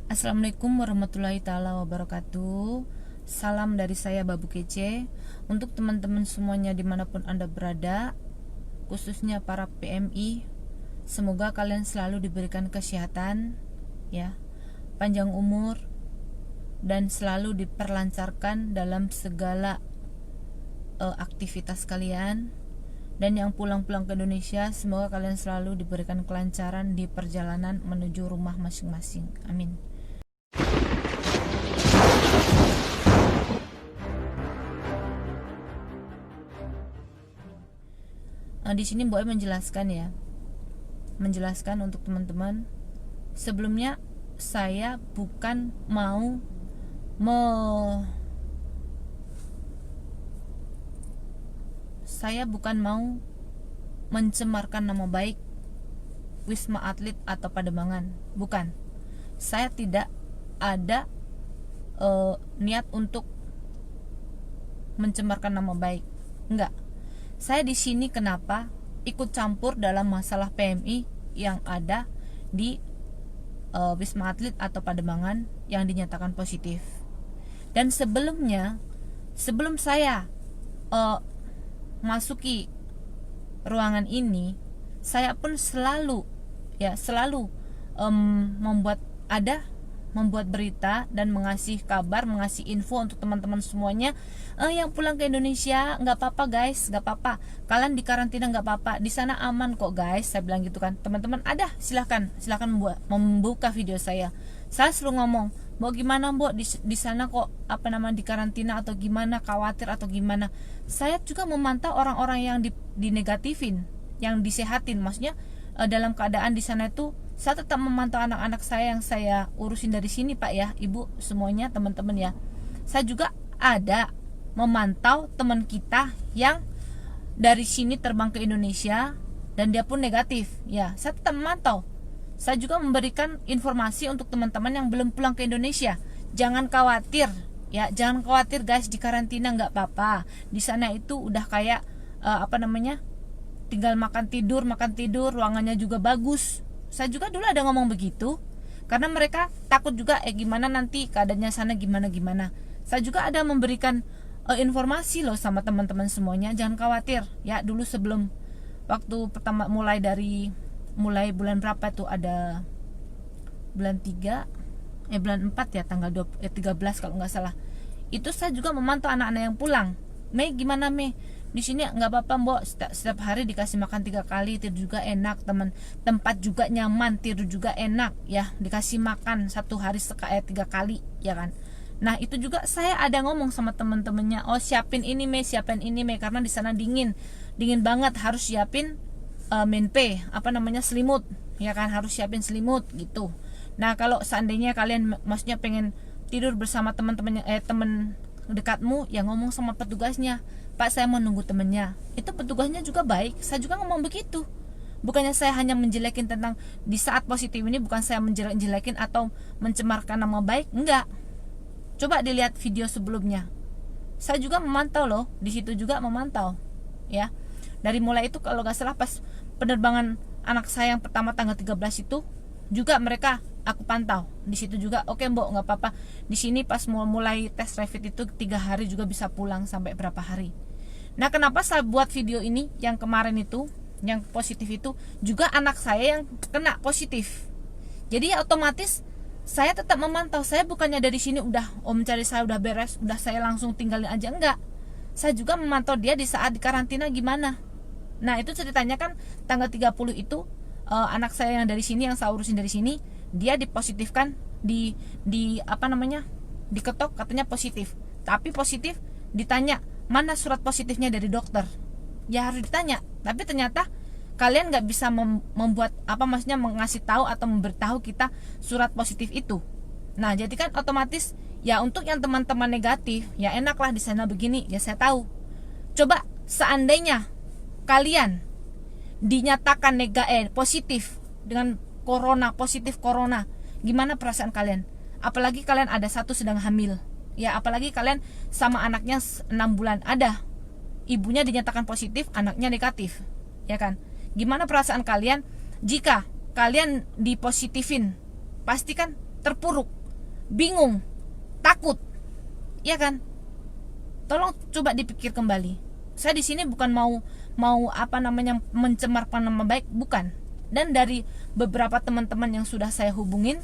Assalamualaikum warahmatullahi taala wabarakatuh. Salam dari saya Babu Kece. Untuk teman-teman semuanya dimanapun Anda berada, khususnya para PMI, semoga kalian selalu diberikan kesehatan, ya, panjang umur, dan selalu diperlancarkan dalam segala aktivitas kalian. Dan yang pulang-pulang ke Indonesia, semoga kalian selalu diberikan kelancaran di perjalanan menuju rumah masing-masing. Amin. Di sini Boy menjelaskan untuk teman-teman. Sebelumnya saya bukan mau mencemarkan nama baik Wisma Atlet atau Pademangan, bukan. Saya tidak ada niat untuk mencemarkan nama baik, enggak. Saya di sini kenapa ikut campur dalam masalah PMI yang ada di Wisma Atlet atau Pademangan yang dinyatakan positif. Dan sebelum saya masuki ruangan ini, saya pun selalu membuat berita dan mengasih kabar, mengasih info untuk teman-teman semuanya. Yang pulang ke Indonesia nggak apa-apa guys, nggak apa-apa, kalian di karantina nggak apa-apa, di sana aman kok guys, saya bilang gitu kan. Teman-teman ada, silahkan membuka video saya selalu ngomong, Mbok gimana Mbok di sana kok di karantina atau gimana, khawatir atau gimana. Saya juga memantau orang-orang yang dinegatifin, yang disehatin, maksudnya dalam keadaan di sana itu saya tetap memantau anak-anak saya yang saya urusin dari sini Pak ya, Ibu semuanya, teman-teman ya. Saya juga ada memantau teman kita yang dari sini terbang ke Indonesia dan dia pun negatif ya, saya tetap memantau. Saya juga memberikan informasi untuk teman-teman yang belum pulang ke Indonesia. Jangan khawatir ya, jangan khawatir guys, di karantina nggak apa-apa. Di sana itu udah kayak tinggal makan tidur, ruangannya juga bagus. Saya juga dulu ada ngomong begitu, karena mereka takut juga gimana nanti keadaannya sana gimana. Saya juga ada memberikan informasi loh sama teman-teman semuanya, jangan khawatir ya. Dulu sebelum waktu pertama mulai bulan berapa tuh, ada bulan 4 ya, tanggal 13 kalau nggak salah. Itu saya juga memantau anak-anak yang pulang. Mei gimana Mei? Di sini nggak apa-apa Mbok, setiap hari dikasih makan 3 kali, tidur juga enak, tempat juga nyaman, tidur juga enak ya, dikasih makan 1 hari 3 kali ya kan. Nah itu juga saya ada ngomong sama temen-temennya, siapin ini Mei, karena di sana dingin banget, harus siapin selimut ya kan, harus siapin selimut gitu. Nah kalau seandainya kalian maksudnya pengen tidur bersama teman-temannya teman dekatmu, ya ngomong sama petugasnya, Pak saya mau nunggu temennya. Itu petugasnya juga baik, saya juga ngomong begitu. Bukannya saya hanya menjelekin tentang di saat positif ini, bukan saya menjelek-jelekin atau mencemarkan nama baik, enggak. Coba dilihat video sebelumnya, saya juga memantau loh, di situ juga memantau ya. Dari mulai itu kalau nggak salah pas penerbangan anak saya yang pertama tanggal 13 itu juga mereka aku pantau di situ juga. Oke Mbok, nggak apa-apa. Di sini pas mulai tes rapid itu 3 hari juga bisa pulang, sampai berapa hari. Nah kenapa saya buat video ini yang kemarin itu, yang positif itu juga anak saya yang kena positif. Jadi otomatis saya tetap memantau. Saya bukannya dari sini udah mencari saya udah beres, udah saya langsung tinggalin aja, enggak. Saya juga memantau dia di saat di karantina gimana. Nah itu ceritanya kan tanggal 30 itu anak saya yang dari sini, yang saya urusin dari sini, dia dipositifkan, diketok katanya positif. Tapi positif ditanya, mana surat positifnya dari dokter? Ya harus ditanya. Tapi ternyata kalian nggak bisa mengasih tahu atau memberitahu kita surat positif itu. Nah jadi kan otomatis ya, untuk yang teman-teman negatif ya enaklah di sana begini ya, saya tahu. Coba seandainya kalian dinyatakan positif dengan positif corona, gimana perasaan kalian? Apalagi kalian ada satu sedang hamil ya, apalagi kalian sama anaknya 6 bulan, ada ibunya dinyatakan positif, anaknya negatif ya kan. Gimana perasaan kalian jika kalian dipositifin? Pasti kan terpuruk bingung, takut, ya kan? Tolong coba dipikir kembali. Saya di sini bukan mau mencemarkan nama baik, bukan. Dan dari beberapa teman-teman yang sudah saya hubungin,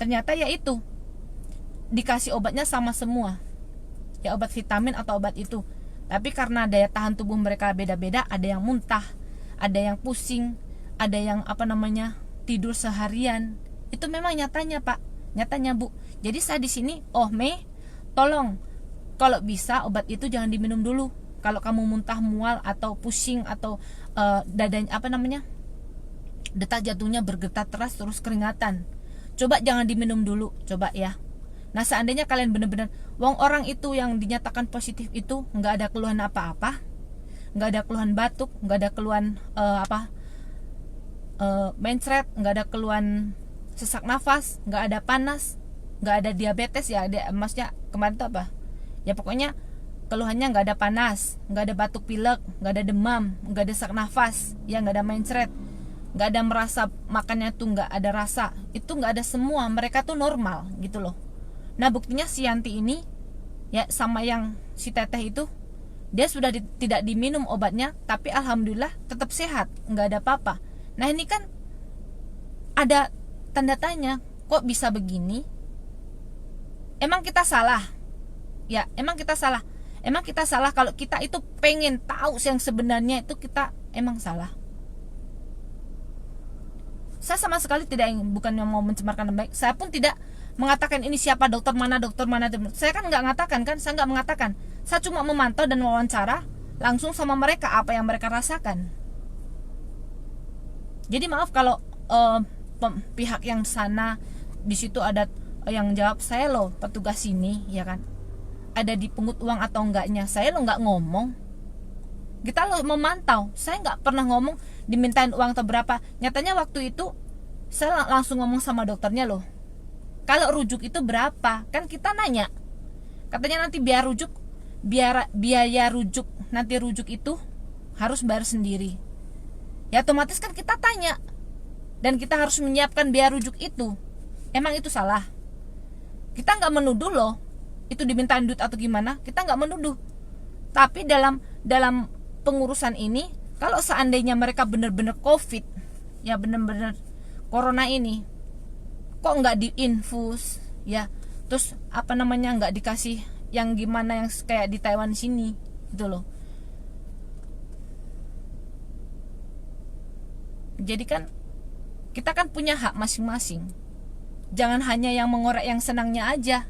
ternyata ya itu, dikasih obatnya sama semua, ya obat vitamin atau obat itu. Tapi karena daya tahan tubuh mereka beda-beda, ada yang muntah, ada yang pusing, ada yang tidur seharian. Itu memang nyatanya Pak, nyatanya Bu. Jadi saya di sini, Mei, tolong kalau bisa obat itu jangan diminum dulu. Kalau kamu muntah, mual atau pusing atau dadanya detak jantungnya bergetar keras terus keringatan, coba jangan diminum dulu, coba ya. Nah seandainya kalian benar-benar orang itu yang dinyatakan positif itu nggak ada keluhan apa-apa, nggak ada keluhan batuk, nggak ada keluhan mencret, nggak ada keluhan sesak nafas, nggak ada panas, nggak ada diabetes ya, maksudnya kemarin itu apa ya, pokoknya keluhannya nggak ada panas, nggak ada batuk pilek, nggak ada demam, nggak ada sesak nafas, ya nggak ada mencret, nggak ada merasa makannya tuh nggak ada rasa, itu nggak ada semua, mereka tuh normal gitu loh. Nah buktinya si Yanti ini ya sama yang si Teteh itu, dia sudah tidak diminum obatnya, tapi alhamdulillah tetap sehat, nggak ada apa-apa. Nah ini kan ada tanda tanya, kok bisa begini? Emang kita salah? Ya emang kita salah. Emang kita salah kalau kita itu pengen tahu yang sebenarnya, itu kita emang salah. Saya sama sekali bukannya mau mencemarkan nama baik. Saya pun tidak mengatakan ini siapa dokter mana. Saya kan nggak mengatakan kan, saya nggak mengatakan. Saya cuma memantau dan wawancara langsung sama mereka apa yang mereka rasakan. Jadi maaf kalau pihak yang sana di situ ada yang jawab, saya loh petugas sini, ya kan. Ada dipungut uang atau enggaknya, saya lo nggak ngomong. Kita lo memantau, saya nggak pernah ngomong dimintain uang atau berapa. Nyatanya waktu itu saya langsung ngomong sama dokternya loh, kalau rujuk itu berapa, kan kita nanya, katanya nanti biaya rujuk nanti rujuk itu harus bayar sendiri. Ya otomatis kan kita tanya, dan kita harus menyiapkan biaya rujuk itu. Emang itu salah? Kita nggak menuduh loh itu dimintain duit atau gimana, kita nggak menuduh. Tapi dalam pengurusan ini, kalau seandainya mereka benar-benar COVID, ya benar-benar corona ini, kok nggak diinfus, ya, terus nggak dikasih yang gimana yang kayak di Taiwan sini, gitu loh. Jadi kan kita kan punya hak masing-masing. Jangan hanya yang mengorek yang senangnya aja.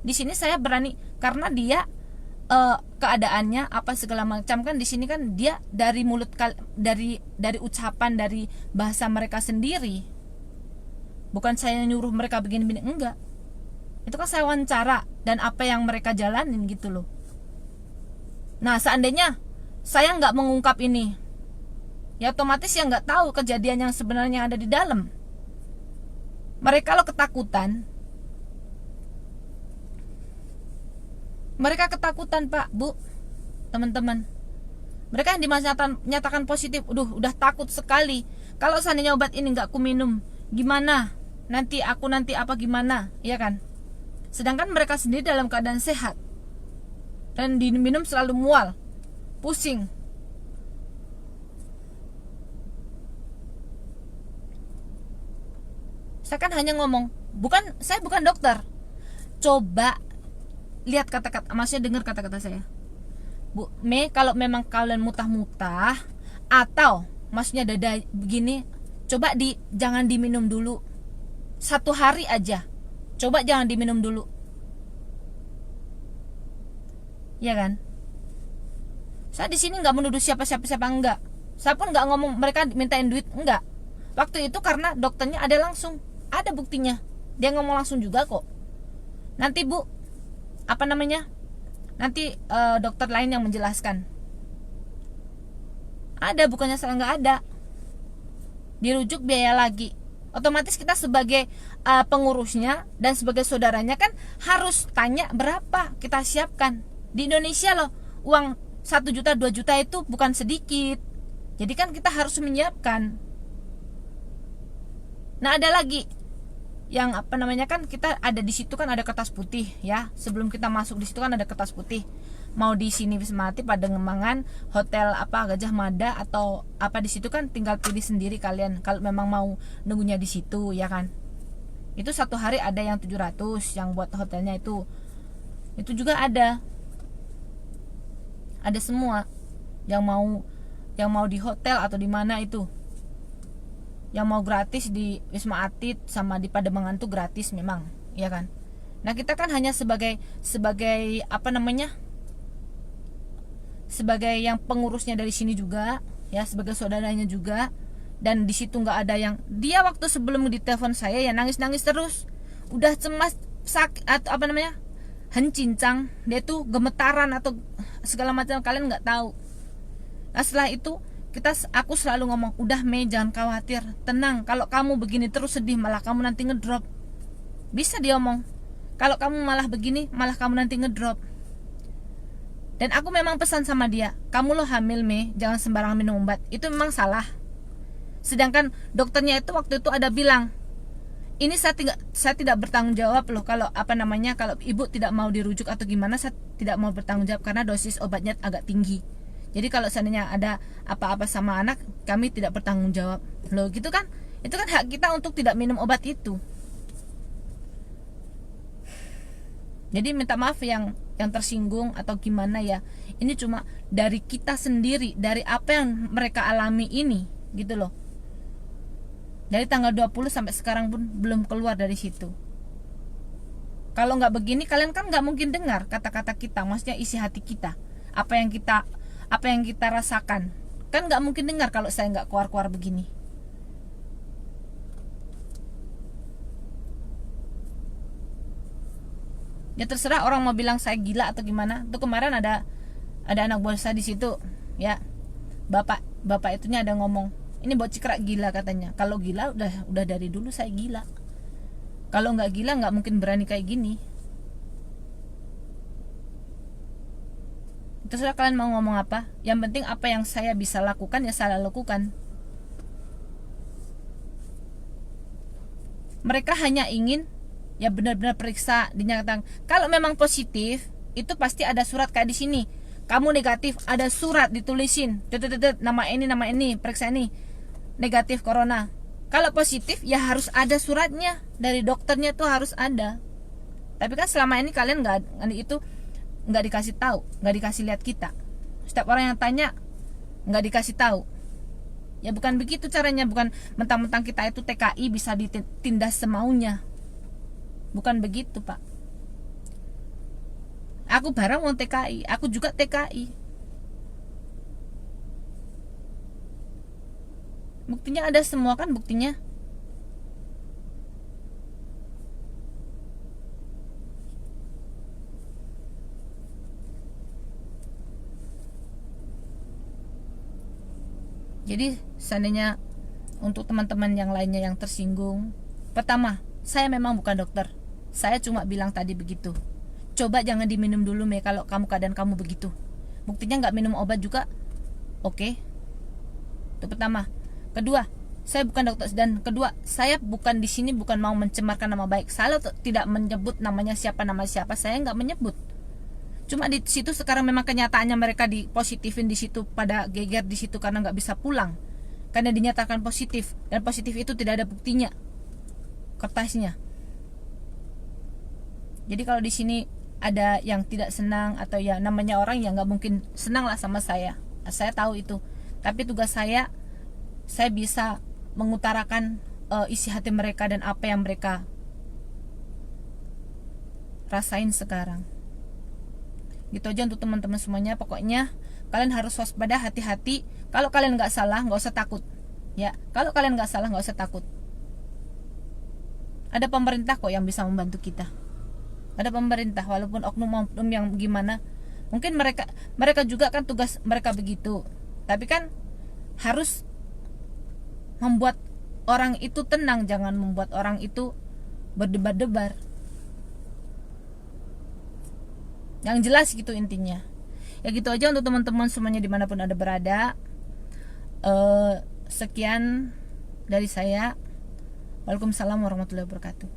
Di sini saya berani karena dia keadaannya apa segala macam kan, di sini kan dia dari mulut dari ucapan, dari bahasa mereka sendiri. Bukan saya nyuruh mereka begini-begini, enggak. Itu kan saya wawancara dan apa yang mereka jalanin gitu loh. Nah seandainya saya nggak mengungkap ini, ya otomatis ya nggak tahu kejadian yang sebenarnya ada di dalam. Mereka lo ketakutan. Mereka ketakutan Pak, Bu, teman-teman. Mereka yang dinyatakan positif, udah takut sekali. Kalau seandainya obat ini nggak ku minum, gimana? Nanti apa gimana, ya kan? Sedangkan mereka sendiri dalam keadaan sehat dan diminum selalu mual, pusing. Saya kan hanya ngomong, saya bukan dokter. Coba lihat kata-kata, maksudnya dengar kata-kata saya. Bu Mei, kalau memang kalian mutah-mutah atau maksudnya dada begini, coba jangan diminum dulu. 1 hari aja. Coba jangan diminum dulu. Ya kan? Saya di sini nggak menuduh siapa enggak. Saya pun nggak ngomong mereka mintain duit, enggak. Waktu itu karena dokternya ada langsung, ada buktinya. Dia ngomong langsung juga kok. Nanti Bu, nanti dokter lain yang menjelaskan. Ada, bukannya saya nggak ada. Dirujuk biaya lagi. Otomatis kita sebagai pengurusnya dan sebagai saudaranya kan harus tanya berapa kita siapkan. Di Indonesia loh, uang 1 juta 2 juta itu bukan sedikit. Jadi kan kita harus menyiapkan. Nah ada lagi, yang apa namanya, kan kita ada di situ kan ada kertas putih ya. Sebelum kita masuk di situ kan ada kertas putih. Mau di sini Wisma Atlet, Pademangan, hotel apa Gajah Mada atau apa, di situ kan tinggal pilih sendiri kalian kalau memang mau nunggunya di situ ya kan. Itu satu hari ada yang 700 yang buat hotelnya itu juga ada semua yang mau di hotel atau di mana itu. Yang mau gratis di Wisma Atlet sama di Pademangan tuh gratis memang, ya kan. Nah, kita kan hanya sebagai apa namanya? Sebagai yang pengurusnya dari sini juga, ya, sebagai saudaranya juga. Dan di situ nggak ada yang, dia waktu sebelum ditelepon saya ya nangis-nangis terus. Udah cemas, sakit atau apa namanya? Hencincang, dia tuh gemetaran atau segala macam, kalian nggak tahu. Nah, setelah itu aku selalu ngomong, udah Mei, jangan khawatir, tenang. Kalau kamu begini terus sedih, malah kamu nanti ngedrop. Bisa dia omong, kalau kamu malah begini, malah kamu nanti ngedrop. Dan aku memang pesan sama dia, kamu lo hamil Mei, jangan sembarangan minum obat. Itu memang salah. Sedangkan dokternya itu waktu itu ada bilang, ini saya tidak bertanggung jawab loh kalau apa namanya, kalau ibu tidak mau dirujuk atau gimana, saya tidak mau bertanggung jawab karena dosis obatnya agak tinggi. Jadi kalau seandainya ada apa-apa sama anak, kami tidak bertanggung jawab. Loh gitu kan? Itu kan hak kita untuk tidak minum obat itu. Jadi minta maaf yang tersinggung atau gimana ya. Ini cuma dari kita sendiri, dari apa yang mereka alami ini, gitu loh. Dari tanggal 20 sampai sekarang pun belum keluar dari situ. Kalau nggak begini, kalian kan nggak mungkin dengar kata-kata kita, maksudnya isi hati kita. Apa yang kita rasakan, kan nggak mungkin dengar kalau saya nggak keluar begini. Ya terserah orang mau bilang saya gila atau gimana. Tuh kemarin ada anak buah saya di situ ya, bapak itunya ada ngomong, ini buat Cikrak gila katanya. Kalau gila udah dari dulu saya gila. Kalau nggak gila nggak mungkin berani kayak gini. Terserah kalian mau ngomong apa. Yang penting apa yang saya bisa lakukan ya saya lakukan. Mereka hanya ingin ya benar-benar periksa, dinyatakan kalau memang positif, itu pasti ada surat kayak di sini. Kamu negatif, ada surat ditulisin, nama ini, periksa ini, negatif corona. Kalau positif ya harus ada suratnya dari dokternya, tuh harus ada. Tapi kan selama ini kalian nggak dikasih tahu, nggak dikasih lihat kita. Setiap orang yang tanya nggak dikasih tahu. Ya bukan begitu caranya, bukan mentang-mentang kita itu TKI bisa ditindas semaunya. Bukan begitu, Pak. Aku bareng mau TKI, aku juga TKI. Buktinya ada semua kan buktinya. Jadi seandainya untuk teman-teman yang lainnya yang tersinggung, pertama, saya memang bukan dokter. Saya cuma bilang tadi begitu. Coba jangan diminum dulu Mei kalau keadaan kamu begitu. Buktinya nggak minum obat juga. Oke. Itu pertama. Kedua, saya bukan dokter, dan kedua, saya bukan di sini bukan mau mencemarkan nama baik. Saya tidak menyebut nama siapa, saya nggak menyebut. Cuma di situ sekarang memang kenyataannya mereka dipositifin di situ, pada geger di situ karena nggak bisa pulang, karena dinyatakan positif, dan positif itu tidak ada buktinya, kertasnya. Jadi kalau di sini ada yang tidak senang atau ya namanya orang yang nggak mungkin senang lah sama saya tahu itu. Tapi tugas saya bisa mengutarakan isi hati mereka dan apa yang mereka rasain sekarang. Gitu aja untuk teman-teman semuanya. Pokoknya kalian harus waspada, hati-hati. Kalau kalian nggak salah, nggak usah takut. Ya, kalau kalian nggak salah, nggak usah takut. Ada pemerintah kok yang bisa membantu kita. Ada pemerintah, walaupun oknum yang gimana. Mungkin mereka juga kan tugas mereka begitu. Tapi kan harus membuat orang itu tenang, jangan membuat orang itu berdebar-debar. Yang jelas gitu intinya. Ya gitu aja untuk teman-teman semuanya dimanapun ada berada. Sekian dari saya. Waalaikumsalam warahmatullahi wabarakatuh.